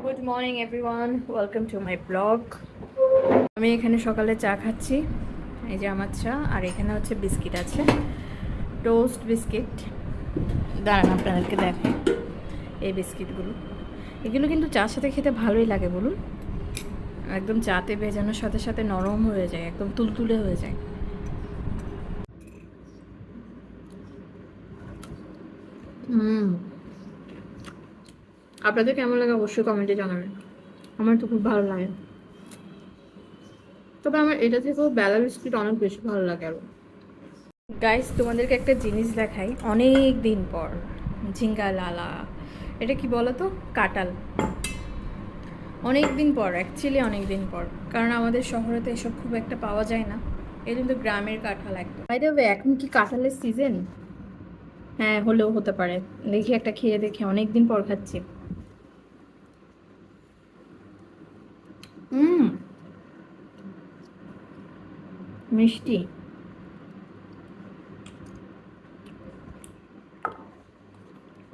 Good morning everyone, welcome to my blog. আমি এখানে সকালে চা খাচ্ছি। এই যে আমার চা, আর এখানে হচ্ছে বিস্কিট আছে, টোস্ট বিস্কিট। দাঁড়ান আপনাদেরকে দেখাই এই বিস্কিটগুলো। এগুলো কিন্তু চার সাথে খেতে ভালোই লাগে বলুন। একদম চাতে ভেজানোর সাথে সাথে নরম হয়ে যায়, একদম তুলতুলে হয়ে যায়। আপনাদের কেমন লাগে অবশ্যই কমেন্টে জানাবেন। আমার তো খুব ভালো লাগে, তবে আমার এটা থেকেও বেলা বিস্কিট অনেক বেশি ভালো লাগে আরও। গাইস, তোমাদেরকে একটা জিনিস দেখাই অনেক দিন পর। ঝিঙ্গা লালা, এটা কি বলো তো? কাঁঠাল। অনেক দিন পর, অ্যাকচুয়ালি অনেক দিন পর, কারণ আমাদের শহরে তো এসব খুব একটা পাওয়া যায় না। এটা কিন্তু গ্রামের কাঁঠাল একদম। বাই দ্য ওয়ে, এখন কি কাঁঠালের সিজন? হ্যাঁ, হলেও হতে পারে। দেখি একটা খেয়ে দেখি, অনেক দিন পর খাচ্ছি। হুম, মিষ্টি,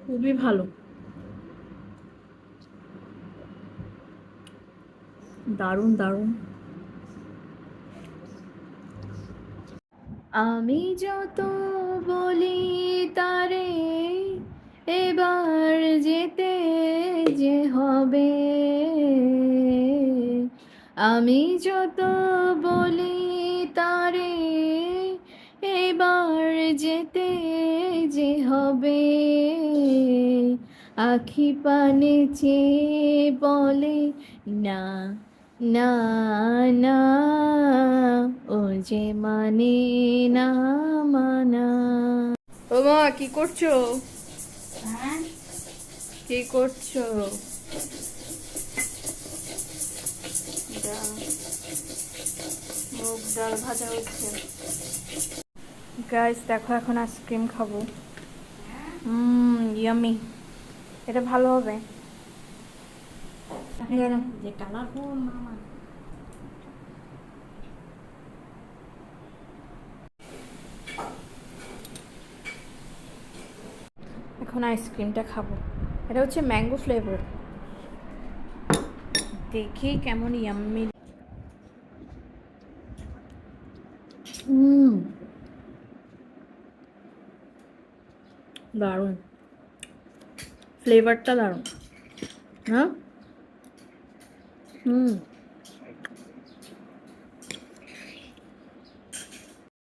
খুবই ভালো, দারুণ দারুণ। আমি যত বলি তারে, এবার যেতে যে হবে। আমি যত বলি তারে, এবার যেতে যে হবে। আখি পানে চেয়ে বলে না, না, না, ও যে মানে না মানা। ও মা, কি করছো? কি করছো? মুগ ডাল ভাজা হচ্ছে। গাইস দেখো, এখন আইসক্রিম খাবো। ইয়ামি। এটা ভালো হবে। যে কালারফুল মামা। এখন আইসক্রিমটা খাবো। এটা হচ্ছে ম্যাঙ্গো ফ্লেভার। দেখি কেমন ইয়াম্মি। দারুণ, ফ্লেভারটা দারুণ। হ্যাঁ,